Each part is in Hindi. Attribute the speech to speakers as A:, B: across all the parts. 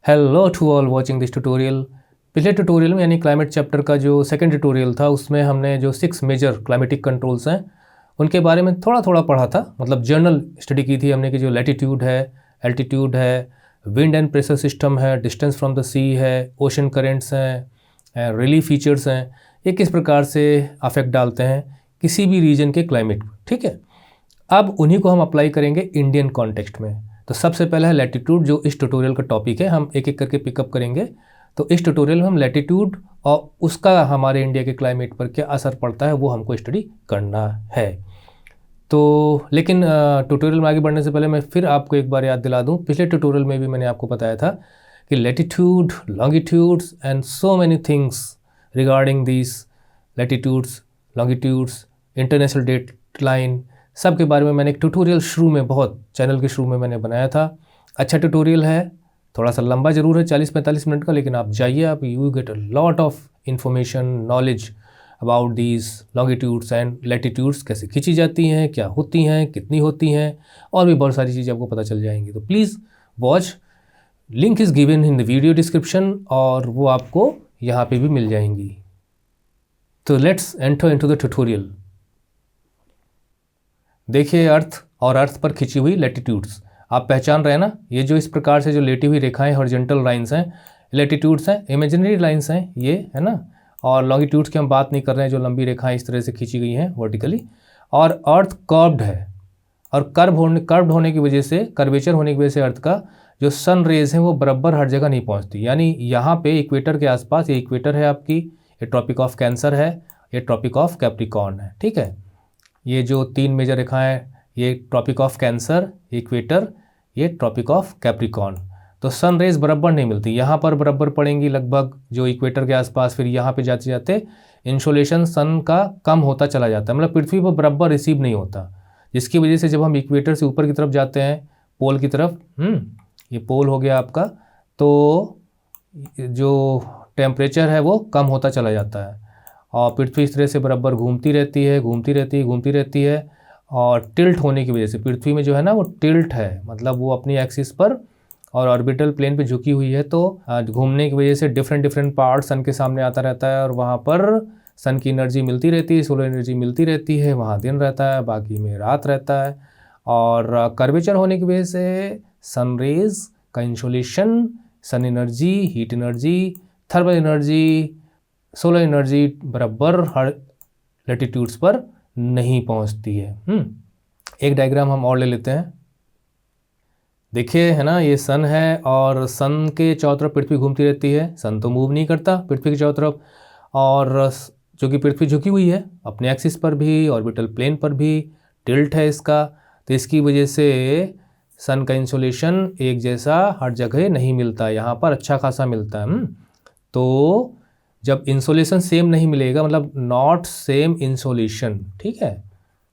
A: Hello to all watching this tutorial. पिछले ट्यूटोरियल में यानी क्लाइमेट चैप्टर का जो सेकंड ट्यूटोरियल था उसमें हमने जो 6 मेजर क्लाइमेटिक कंट्रोल्स हैं उनके बारे में थोड़ा थोड़ा पढ़ा था। मतलब जर्नल स्टडी की थी हमने कि जो लैटिट्यूड है, एल्टीट्यूड है, विंड एंड प्रेशर सिस्टम है, डिस्टेंस फ्रॉम द सी है, ओशन करेंट्स हैं, रिलीफ फीचर्स हैं, ये किस प्रकार से अफेक्ट डालते हैं किसी भी रीजन के क्लाइमेट पर। ठीक है, अब उन्हीं को हम अप्लाई करेंगे इंडियन कॉन्टेक्स्ट में। तो सबसे पहला है लैटिट्यूड, जो इस ट्यूटोरियल का टॉपिक है। हम एक एक करके पिकअप करेंगे। तो इस ट्यूटोरियल में हम लैटिट्यूड और उसका हमारे इंडिया के क्लाइमेट पर क्या असर पड़ता है वो हमको स्टडी करना है। तो लेकिन ट्यूटोरियल में आगे बढ़ने से पहले मैं फिर आपको एक बार याद दिला दूं, पिछले ट्यूटोरियल में भी मैंने आपको बताया था कि latitude, longitudes and so many things regarding this latitudes, longitudes, international date line, सब के बारे में मैंने एक ट्यूटोरियल शुरू में, बहुत चैनल के शुरू में मैंने बनाया था। अच्छा ट्यूटोरियल है, थोड़ा सा लंबा ज़रूर है, 40-45 मिनट का, लेकिन आप जाइए, आप you get a lot of information, knowledge about these longitudes and latitudes, कैसे खींची जाती हैं, क्या होती हैं, कितनी होती हैं, और भी बहुत सारी चीज़ें आपको पता चल जाएंगी। तो please watch, link is given in the video description, और वो आपको यहाँ पे भी मिल जाएंगी। तो let's enter into the tutorial. देखिए अर्थ और अर्थ पर खिंची हुई लैटिट्यूड्स, आप पहचान रहे हैं ना, ये जो इस प्रकार से जो लेटी हुई रेखाएं हॉरिजॉन्टल लाइंस हैं, लैटिट्यूड्स हैं, इमेजिनरी लाइंस हैं ये, है ना। और लॉन्गिट्यूड्स की हम बात नहीं कर रहे हैं, जो लंबी रेखाएं इस तरह से खींची गई हैं वर्टिकली। और अर्थ कर्व्ड है, और कर्व्ड होने की वजह से, कर्वेचर होने की वजह से अर्थ का जो सन रेज है वो बराबर हर जगह नहीं पहुँचती। यानी यहाँ पे इक्वेटर के आसपास, ये इक्वेटर है आपकी, ये ट्रॉपिक ऑफ कैंसर है, ये ट्रॉपिक ऑफ कैप्रिकॉर्न है। ठीक है, ये जो 3 मेजर रेखाएं, ये ट्रॉपिक ऑफ कैंसर, इक्वेटर, ये ट्रॉपिक ऑफ कैप्रिकॉर्न। तो सन रेज बराबर नहीं मिलती, यहाँ पर बराबर पड़ेंगी लगभग जो इक्वेटर के आसपास, फिर यहाँ पे जाते जाते इंसोलेशन सन का कम होता चला जाता है, मतलब पृथ्वी पर बराबर रिसीव नहीं होता, जिसकी वजह से जब हम इक्वेटर से ऊपर की तरफ जाते हैं, पोल की तरफ, ये पोल हो गया आपका, तो जो टेम्परेचर है वो कम होता चला जाता है, और पृथ्वी इस तरह से बराबर घूमती रहती है, घूमती रहती है, घूमती रहती है। और टिल्ट होने की वजह से पृथ्वी में जो है ना वो टिल्ट है, मतलब वो अपनी एक्सिस पर और ऑर्बिटल प्लेन पे झुकी हुई है, तो घूमने की वजह से डिफरेंट पार्ट सन के सामने आता रहता है, और वहाँ पर सन की एनर्जी मिलती रहती है, सोलर एनर्जी मिलती रहती है, वहाँ दिन रहता है, बाकी में रात रहता है। और कर्वेचर होने की वजह से सन रेज का insolation, sun energy, heat energy, thermal energy, solar energy बराबर हर लैटिट्यूड्स पर नहीं पहुंचती है। एक डायग्राम हम और ले लेते हैं। देखिए, है ना, ये सन है, और सन के चारों तरफ पृथ्वी घूमती रहती है। सन तो मूव नहीं करता पृथ्वी के चारों तरफ, और जो कि पृथ्वी झुकी हुई है अपने एक्सिस पर भी, ऑर्बिटल प्लेन पर भी, टिल्ट है इसका, तो इसकी वजह से सन का इंसोलेशन एक जैसा हर जगह नहीं मिलता, यहाँ पर अच्छा खासा मिलता है। तो जब इंसोलेशन सेम नहीं मिलेगा, मतलब नॉट सेम इंसोलेशन, ठीक है,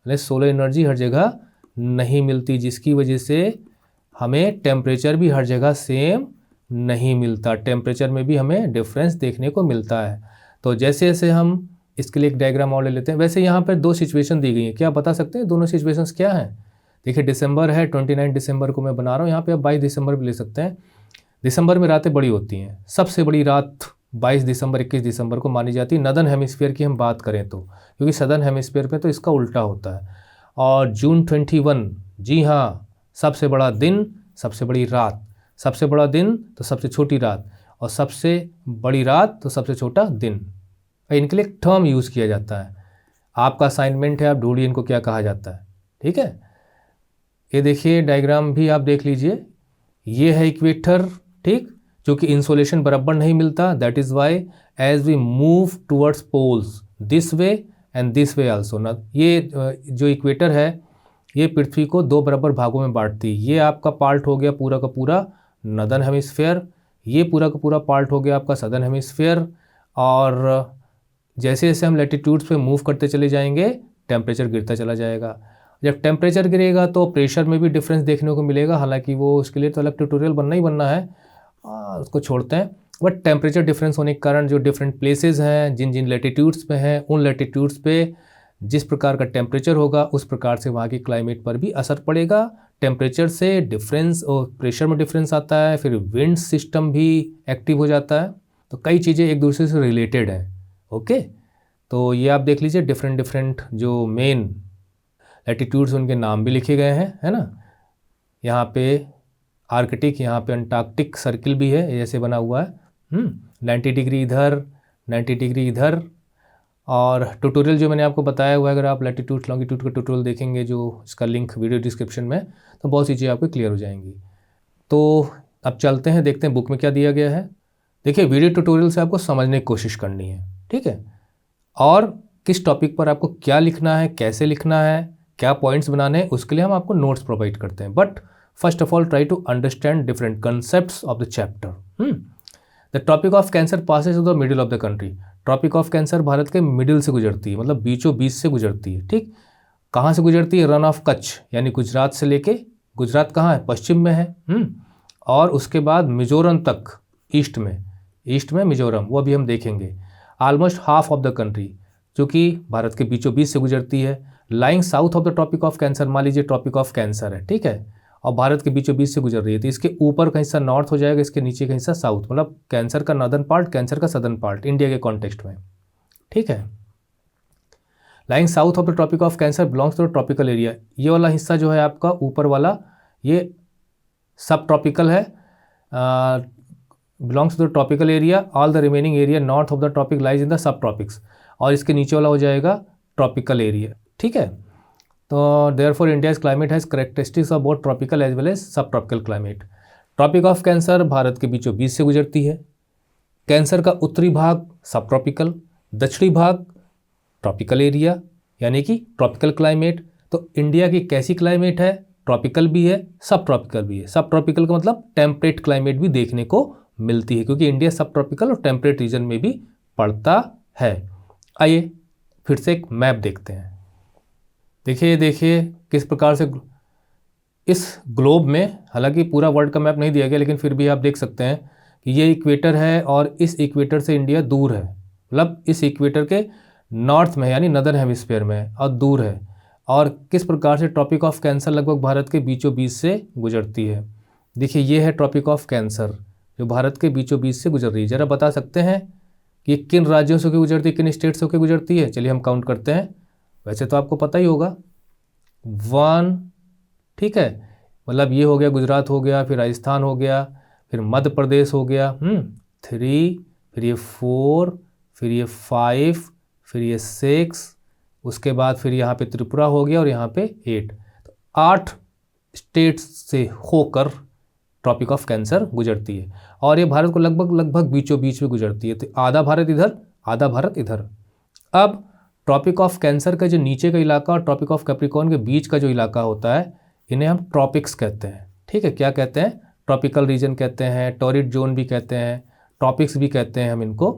A: मतलब सोलर एनर्जी हर जगह नहीं मिलती, जिसकी वजह से हमें टेम्परेचर भी हर जगह सेम नहीं मिलता, टेम्परेचर में भी हमें डिफरेंस देखने को मिलता है। तो जैसे जैसे हम इसके लिए एक डायग्राम और ले लेते हैं। वैसे यहाँ पर 2 सिचुएशन दी गई हैं, क्या बता सकते हैं दोनों सिचुएशंस क्या हैं? देखिए, दिसंबर है, 29 दिसंबर को मैं बना रहा हूँ, यहाँ पे आप 22 दिसंबर भी ले सकते हैं। दिसंबर में रातें बड़ी होती हैं, सबसे बड़ी रात 22 दिसंबर 21 दिसंबर को मानी जाती है, नदर्न हेमिस्फीयर की हम बात करें तो, क्योंकि सदर्न हेमिस्फीयर पे तो इसका उल्टा होता है। और जून 21, जी हाँ, सबसे बड़ा दिन, सबसे बड़ी रात, सबसे बड़ा दिन तो सबसे छोटी रात, और सबसे बड़ी रात तो सबसे छोटा दिन। इनके लिए एक टर्म यूज़ किया जाता है, आपका असाइनमेंट है, आप ढूंढिए इनको क्या कहा जाता है। ठीक है, ये देखिए डायग्राम भी आप देख लीजिए, ये है इक्वेटर, ठीक, जो कि इंसोलेशन बराबर नहीं मिलता, that is why as we move towards poles this way and this way also ना, ये जो इक्वेटर है ये पृथ्वी को 2 बराबर भागों में बांटती है। ये आपका पार्ट हो गया पूरा का पूरा नदर्न हेमिस्फीयर, ये पूरा का पूरा पार्ट हो गया आपका सदर्न हेमिस्फीयर। और जैसे जैसे हम लैटिट्यूड्स पे मूव करते चले जाएंगे, टेम्परेचर गिरता चला जाएगा। जब टेम्परेचर गिरेगा तो प्रेशर में भी डिफरेंस देखने को मिलेगा, हालांकि वो उसके लिए तो अलग ट्यूटोरियल बनना ही बनना है, उसको छोड़ते हैं। बट टेम्परेचर डिफरेंस होने के कारण जो डिफरेंट प्लेसेस हैं, जिन जिन लैटिट्यूड्स पे हैं, उन लैटिट्यूड्स पे जिस प्रकार का टेम्परेचर होगा उस प्रकार से वहाँ की क्लाइमेट पर भी असर पड़ेगा, टेम्परेचर से डिफरेंस और प्रेशर में डिफरेंस आता है, फिर विंड सिस्टम भी एक्टिव हो जाता है, तो कई चीज़ें एक दूसरे से रिलेटेड हैं। ओके, तो ये आप देख लीजिए डिफरेंट डिफरेंट जो मेन लैटिट्यूड्स उनके नाम भी लिखे गए हैं, है ना। यहाँ पे आर्कटिक, यहाँ पे अंटार्कटिक सर्किल भी है, जैसे बना हुआ है 90 डिग्री इधर, 90 डिग्री इधर। और ट्यूटोरियल जो मैंने आपको बताया हुआ है, अगर आप लैटिट्यूड लॉन्गिट्यूड का ट्यूटोरियल देखेंगे, जो इसका लिंक वीडियो डिस्क्रिप्शन में, तो बहुत सी चीज़ें आपको क्लियर हो जाएंगी। तो अब चलते हैं, देखते हैं बुक में क्या दिया गया है। देखिए, वीडियो ट्यूटोरियल से आपको समझने की कोशिश करनी है, ठीक है, और किस टॉपिक पर आपको क्या लिखना है, कैसे लिखना है, क्या पॉइंट्स बनाने हैं, उसके लिए हम आपको नोट्स प्रोवाइड करते हैं। But first of all try to understand different concepts of the chapter. The tropic of cancer passes to the middle of the country. Tropic of cancer Bharat के मिडिल से गुजरती है, मतलब बीचों बीच से गुजरती है, ठीक। कहाँ से गुजरती है? रन ऑफ कच्छ, यानी गुजरात से लेके, गुजरात कहाँ है? पश्चिम में है, और उसके बाद मिजोरम तक ईस्ट में मिजोरम, वो अभी हम देखेंगे। Almost half of the country, जो कि भारत के बीचों बीच से गुजरती है। Lying south of the tropic of cancer, मान लीजिए ट्रॉपिक ऑफ कैंसर है, ठीक है, और भारत के बीचों बीच से गुजर रही है, तो इसके ऊपर का हिस्सा नॉर्थ हो जाएगा, इसके नीचे का हिस्सा साउथ, मतलब कैंसर का नॉर्दर्न पार्ट, कैंसर का सदर्न पार्ट इंडिया के कॉन्टेक्स्ट में, ठीक है। Lying south of the tropic of cancer belongs to the tropical area. ये वाला हिस्सा जो है आपका ऊपर वाला, ये सब ट्रॉपिकल है, belongs to the tropical area. All the remaining area north of the tropic lies in the subtropics, और इसके नीचे वाला हो जाएगा ट्रॉपिकल एरिया, ठीक है। तो therefore India's climate has characteristics of both tropical as well as subtropical climate. Tropic of cancer Bharat के बीचों बीच से गुजरती है। कैंसर का उत्तरी भाग सब ट्रॉपिकल, दक्षिणी भाग ट्रॉपिकल एरिया, यानी कि ट्रॉपिकल क्लाइमेट। तो इंडिया की कैसी क्लाइमेट है? ट्रॉपिकल भी है, सब ट्रॉपिकल भी है। सब ट्रॉपिकल का मतलब टेम्परेट क्लाइमेट भी देखने को मिलती है, क्योंकि इंडिया सब ट्रॉपिकल और टेम्परेट रीजन में भी पड़ता है। आइए फिर से एक मैप देखते हैं। देखिए किस प्रकार से इस ग्लोब में, हालांकि पूरा वर्ल्ड का मैप नहीं दिया गया, लेकिन फिर भी आप देख सकते हैं कि ये इक्वेटर है और इस इक्वेटर से इंडिया दूर है, मतलब इस इक्वेटर के नॉर्थ में, यानी नदर्न हेमिस्फीयर में, और दूर है। और किस प्रकार से ट्रॉपिक ऑफ कैंसर लगभग भारत के बीचों बीच से गुजरती है। देखिए, ये है ट्रॉपिक ऑफ कैंसर जो भारत के बीचों बीच से गुजर रही है। ज़रा बता सकते हैं कि किन राज्यों से होकर गुजरती है, किन स्टेट से होकर गुजरती है? चलिए हम काउंट करते हैं। वैसे तो आपको पता ही होगा, 1, ठीक है, मतलब ये हो गया, गुजरात हो गया, फिर राजस्थान हो गया, फिर मध्य प्रदेश हो गया, 3, फिर ये 4, फिर ये 5, फिर ये 6, उसके बाद फिर यहाँ पे त्रिपुरा हो गया, और यहाँ पे 8। तो 8 स्टेट्स से होकर ट्रॉपिक ऑफ कैंसर गुजरती है, और ये भारत को लगभग बीचों बीच में गुजरती है। तो आधा भारत इधर, आधा भारत इधर। अब ट्रॉपिक ऑफ कैंसर का जो नीचे का इलाका और ट्रॉपिक ऑफ कैप्रिकॉर्न के बीच का जो इलाका होता है, इन्हें हम ट्रॉपिक्स कहते हैं, ठीक है। क्या कहते हैं? ट्रॉपिकल रीजन कहते हैं, टॉरिड जोन भी कहते हैं, ट्रॉपिक्स भी कहते हैं हम इनको,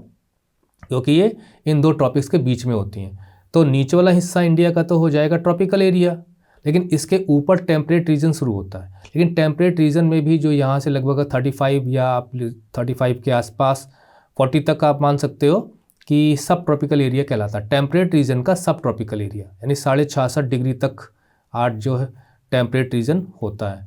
A: क्योंकि ये इन दो ट्रॉपिक्स के बीच में होती हैं। तो नीचे वाला हिस्सा इंडिया का तो हो जाएगा ट्रॉपिकल एरिया, लेकिन इसके ऊपर टेम्परेट रीजन शुरू होता है। लेकिन टेम्परेट रीजन में भी जो यहाँ से लगभग 35 या आप 35 के आसपास 40 तक आप मान सकते हो कि सब ट्रॉपिकल एरिया कहलाता है। टेम्परेट रीजन का सब ट्रॉपिकल एरिया, यानी 66.5 डिग्री तक आज जो है टेम्परेट रीजन होता है।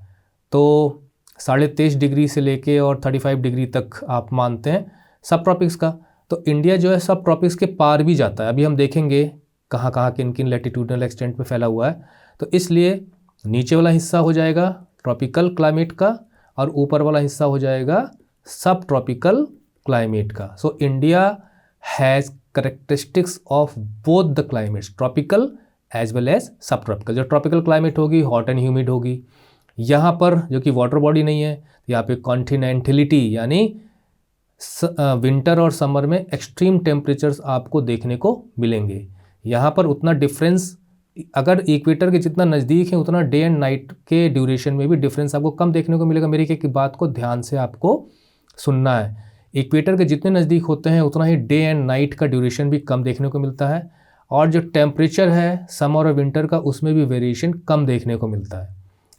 A: तो 23.5 डिग्री से लेके और 35 डिग्री तक आप मानते हैं सब ट्रॉपिक्स का। तो इंडिया जो है सब ट्रॉपिक्स के पार भी जाता है। अभी हम देखेंगे कहाँ कहाँ किन किन लैटिट्यूडनल एक्सटेंट पे फैला हुआ है। तो इसलिए नीचे वाला हिस्सा हो जाएगा ट्रॉपिकल क्लाइमेट का, और ऊपर वाला हिस्सा हो जाएगा सब ट्रॉपिकल क्लाइमेट का। So India has characteristics of both the climates, tropical as well as subtropical. जो ट्रॉपिकल क्लाइमेट होगी हॉट एंड ह्यूमिड होगी, यहाँ पर जो कि वाटर बॉडी नहीं है, यहाँ पे कॉन्टिनेंटलिटी, यानी विंटर और समर में एक्सट्रीम टेम्परेचर्स आपको देखने को मिलेंगे। यहाँ पर उतना डिफरेंस, अगर इक्वेटर के जितना नज़दीक है उतना डे एंड नाइट के ड्यूरेशन में भी डिफरेंस आपको कम देखने को मिलेगा। मेरी एक बात को ध्यान से आपको सुनना है, इक्वेटर के जितने नज़दीक होते हैं उतना ही डे एंड नाइट का ड्यूरेशन भी कम देखने को मिलता है, और जो टेम्परेचर है समर और विंटर का उसमें भी वेरिएशन कम देखने को मिलता है।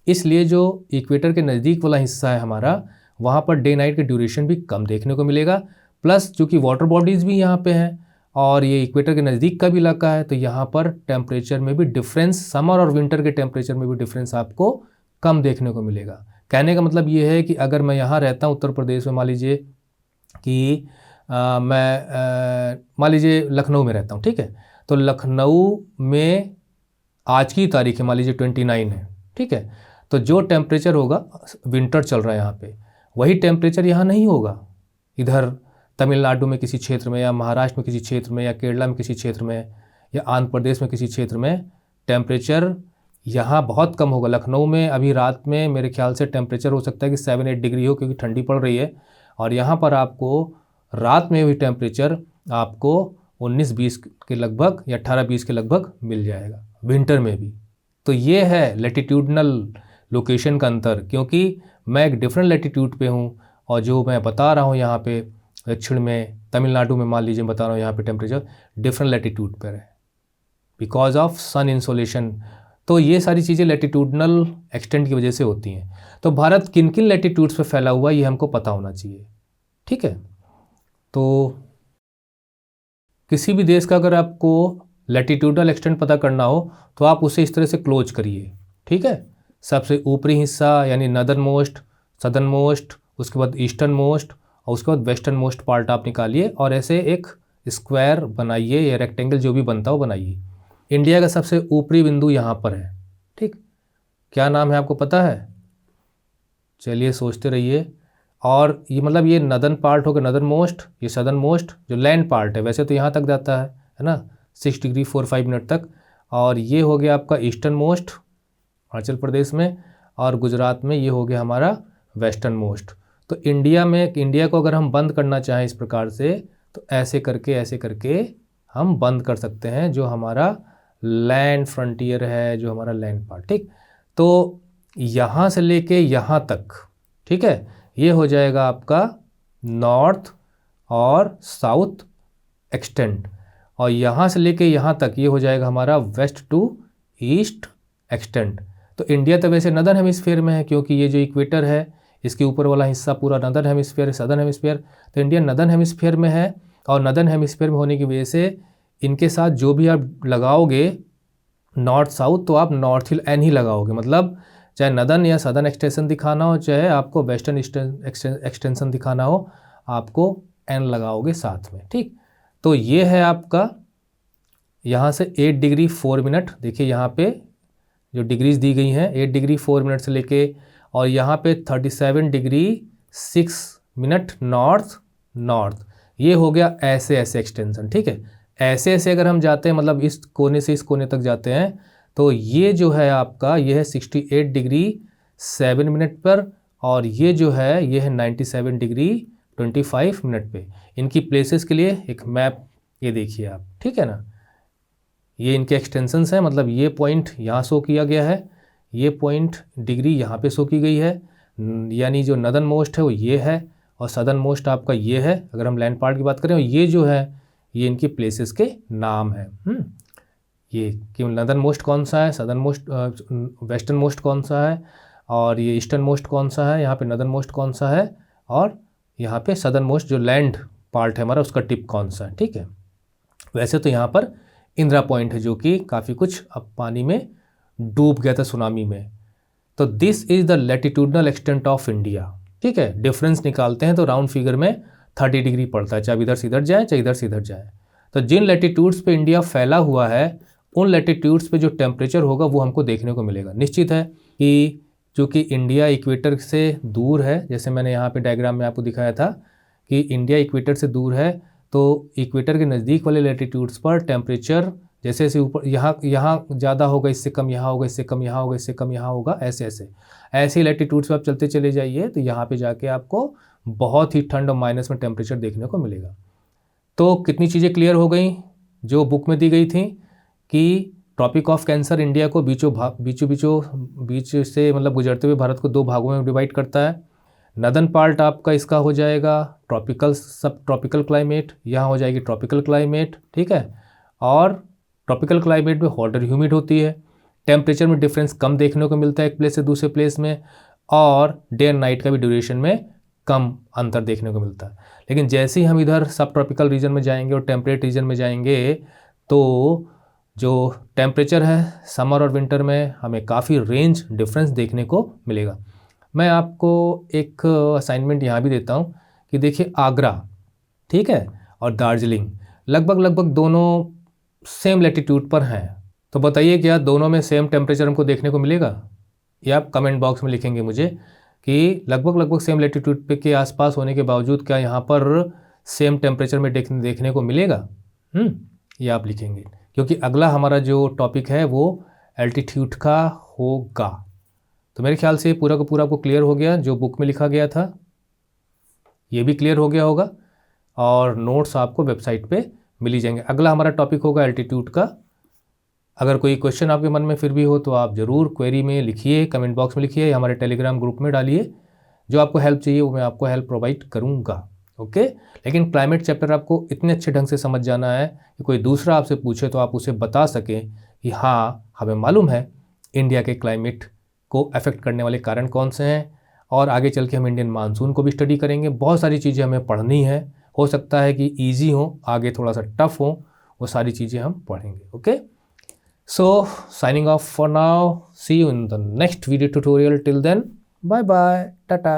A: इसलिए जो इक्वेटर के नज़दीक वाला हिस्सा है हमारा, वहाँ पर डे नाइट के ड्यूरेशन भी कम देखने को मिलेगा। प्लस चूँकि वाटर बॉडीज़ भी यहाँ पे हैं और ये इक्वेटर के नज़दीक का भी इलाका है, तो यहाँ पर टेम्परेचर में भी डिफरेंस, समर और विंटर के टेम्परेचर में भी डिफरेंस आपको कम देखने को मिलेगा। कहने का मतलब ये है कि अगर मैं यहाँ रहता हूँ उत्तर प्रदेश में, मान लीजिए कि मैं मान लीजिए लखनऊ में रहता हूँ, ठीक है, तो लखनऊ में आज की तारीख है मान लीजिए 29 है, ठीक है, तो जो टेम्परेचर होगा, विंटर चल रहा है यहाँ पे, वही टेम्परेचर यहाँ नहीं होगा। इधर तमिलनाडु में किसी क्षेत्र में, या महाराष्ट्र में किसी क्षेत्र में, या केरला में किसी क्षेत्र में, या आंध्र प्रदेश में किसी क्षेत्र में टेम्परेचर यहाँ बहुत कम होगा। लखनऊ में अभी रात में मेरे ख्याल से टेम्परेचर हो सकता है कि 7-8 डिग्री हो, क्योंकि ठंडी पड़ रही है, और यहाँ पर आपको रात में भी टेम्परेचर आपको 19-20 के लगभग या 18-20 के लगभग मिल जाएगा, विंटर में भी। तो ये है लैटिट्यूडनल लोकेशन का अंतर, क्योंकि मैं एक डिफरेंट लैटिट्यूड पे हूँ, और जो मैं बता रहा हूँ यहाँ पे दक्षिण में तमिलनाडु में मान लीजिए बता रहा हूँ, यहाँ पे टेम्परेचर डिफरेंट लैटिट्यूड पर है बिकॉज ऑफ सन इंसोलेशन। तो ये सारी चीज़ें लैटिट्यूडनल एक्सटेंट की वजह से होती हैं। तो भारत किन किन लैटिट्यूड्स पे फैला हुआ है ये हमको पता होना चाहिए, ठीक है। तो किसी भी देश का अगर आपको लैटिट्यूडनल एक्सटेंट पता करना हो तो आप उसे इस तरह से क्लोज करिए, ठीक है। सबसे ऊपरी हिस्सा यानी नदर्न मोस्ट, सदर्न मोस्ट, उसके बाद ईस्टर्न मोस्ट, और उसके बाद वेस्टर्न मोस्ट पार्ट आप निकालिए, और ऐसे एक स्क्वायर बनाइए या रेक्टेंगल जो भी बनता हो बनाइए। इंडिया का सबसे ऊपरी बिंदु यहाँ पर है, ठीक। क्या नाम है आपको पता है? चलिए सोचते रहिए। और ये मतलब ये नदर्न पार्ट होगा नदर्न मोस्ट, ये सदर्न मोस्ट जो लैंड पार्ट है, वैसे तो यहाँ तक जाता है ना, 6 डिग्री 4-5 मिनट तक। और ये हो गया आपका ईस्टर्न मोस्ट हिमाचल प्रदेश में, और गुजरात में ये हो गया हमारा वेस्टर्न मोस्ट। तो इंडिया को अगर हम बंद करना चाहें इस प्रकार से, तो ऐसे करके हम बंद कर सकते हैं जो हमारा लैंड फ्रंटियर है, जो हमारा लैंड पार्ट, ठीक। तो यहाँ से लेके यहाँ तक, ठीक है, ये हो जाएगा आपका नॉर्थ और साउथ एक्सटेंट, और यहाँ से लेके यहाँ तक ये हो जाएगा हमारा वेस्ट टू ईस्ट एक्सटेंट। तो इंडिया तो वैसे नदर्न हेमिस्फीयर में है, क्योंकि ये जो इक्वेटर है इसके ऊपर वाला हिस्सा पूरा नदर्न हेमिस्फीयर है, सदर्न हेमिस्फीयर, तो इंडिया नदर्न हेमिस्फीयर में है। और नदर्न हेमिस्फीयर में होने की वजह से इनके साथ जो भी आप लगाओगे नॉर्थ साउथ, तो आप नॉर्थ हिल एन ही लगाओगे, मतलब चाहे नदर्न या सदर्न एक्सटेंशन दिखाना हो, चाहे आपको वेस्टर्न एक्सटेंशन दिखाना हो, आपको एन लगाओगे साथ में, ठीक। तो ये है आपका यहाँ से 8 डिग्री 4 मिनट, देखिए यहाँ पे जो डिग्रीज दी गई हैं 8 डिग्री 4 मिनट से लेके, और यहाँ पे 37 डिग्री 6 मिनट नॉर्थ, ये हो गया ऐसे एक्सटेंशन, ठीक है। ऐसे अगर हम जाते हैं, मतलब इस कोने से इस कोने तक जाते हैं, तो ये जो है आपका ये है 68 डिग्री 7 मिनट पर, और ये जो है ये है 97 डिग्री 25 मिनट पे। इनकी प्लेसेस के लिए एक मैप ये देखिए आप, ठीक है ना, ये इनके एक्सटेंशंस हैं, मतलब ये पॉइंट यहाँ शो किया गया है, ये पॉइंट डिग्री यहाँ पे शो की गई है, यानी जो नदर्न मोस्ट है वो ये है, और सदर्न मोस्ट आपका ये है अगर हम लैंड पार्ट की बात करें, और ये जो है ये इनकी प्लेसेस के नाम है। ये कि नदर्न मोस्ट कौन सा है, सदर्न मोस्ट, वेस्टर्न मोस्ट कौन सा है, और ये ईस्टर्न मोस्ट कौन सा है, यहाँ पे नदर्न मोस्ट कौन सा है, और यहाँ पे सदर्न मोस्ट जो लैंड पार्ट है हमारा उसका टिप कौन सा है, ठीक है। वैसे तो यहाँ पर इंदिरा पॉइंट है जो कि काफ़ी कुछ अब पानी में डूब गया था सुनामी में। तो this is the latitudinal extent of India, ठीक है। डिफरेंस निकालते हैं तो राउंड फिगर में 30 डिग्री पड़ता है, चाहे इधर से इधर जाए चाहे इधर से इधर जाए। तो जिन लैटिट्यूड्स पे इंडिया फैला हुआ है उन लैटिट्यूड्स पे जो टेम्परेचर होगा वो हमको देखने को मिलेगा। निश्चित है कि चूँकि इंडिया इक्वेटर से दूर है, जैसे मैंने यहाँ पे डायग्राम में आपको दिखाया था कि इंडिया इक्वेटर से दूर है, तो इक्वेटर के नज़दीक वाले लैटिट्यूड्स पर टेम्परेचर जैसे जैसे ऊपर यहाँ ज़्यादा होगा, इससे कम यहाँ होगा, इससे कम यहाँ होगा, इससे कम यहाँ होगा, ऐसे लैटिट्यूड्स पर आप चलते चले जाइए तो यहाँ पे जाके आपको बहुत ही ठंड और माइनस में टेम्परेचर देखने को मिलेगा। तो कितनी चीज़ें क्लियर हो गई जो बुक में दी गई थी कि ट्रॉपिक ऑफ कैंसर इंडिया को बीच से मतलब गुजरते हुए भारत को 2 भागों में डिवाइड करता है। नदर्न पार्ट आपका इसका हो जाएगा सब ट्रॉपिकल क्लाइमेट, यहाँ हो जाएगी ट्रॉपिकल क्लाइमेट, ठीक है। और ट्रॉपिकल क्लाइमेट में हॉट और ह्यूमिड होती है, टेम्परेचर में डिफरेंस कम देखने को मिलता है एक प्लेस से दूसरे प्लेस में, और डे एंड नाइट का भी ड्यूरेशन में कम अंतर देखने को मिलता है। लेकिन जैसे ही हम इधर सब ट्रॉपिकल रीजन में जाएंगे और टेम्परेट रीजन में जाएंगे तो जो टेम्परेचर है समर और विंटर में हमें काफ़ी रेंज डिफरेंस देखने को मिलेगा। मैं आपको एक असाइनमेंट यहाँ भी देता हूँ कि देखिए आगरा, ठीक है, और दार्जिलिंग लगभग दोनों सेम लैटिट्यूड पर हैं। तो बताइए क्या दोनों में सेम टेम्परेचर हमको देखने को मिलेगा? ये आप कमेंट बॉक्स में लिखेंगे मुझे कि लगभग सेम लैटिट्यूड पे के आसपास होने के बावजूद क्या यहाँ पर सेम टेम्परेचर में देखने को मिलेगा? ये आप लिखेंगे, क्योंकि अगला हमारा जो टॉपिक है वो एल्टीट्यूड का होगा। तो मेरे ख्याल से पूरा का पूरा आपको क्लियर हो गया, जो बुक में लिखा गया था ये भी क्लियर हो गया होगा, और नोट्स आपको वेबसाइट पे मिल ही जाएंगे। अगला हमारा टॉपिक होगा एल्टीट्यूड का। अगर कोई क्वेश्चन आपके मन में फिर भी हो तो आप ज़रूर क्वेरी में लिखिए, कमेंट बॉक्स में लिखिए, हमारे टेलीग्राम ग्रुप में डालिए। जो आपको हेल्प चाहिए वो मैं आपको हेल्प प्रोवाइड करूँगा, ओके। लेकिन क्लाइमेट चैप्टर आपको इतने अच्छे ढंग से समझ जाना है कि कोई दूसरा आपसे पूछे तो आप उसे बता सकें कि हाँ हमें मालूम है इंडिया के क्लाइमेट को अफेक्ट करने वाले कारण कौन से हैं, और आगे चल के हम इंडियन मानसून को भी स्टडी करेंगे। बहुत सारी चीज़ें हमें पढ़नी है, हो सकता है कि ईजी हो, आगे थोड़ा सा टफ हो, वो सारी चीज़ें हम पढ़ेंगे, okay. So signing off for now. See you in the next video tutorial. Till then, bye bye. Tata.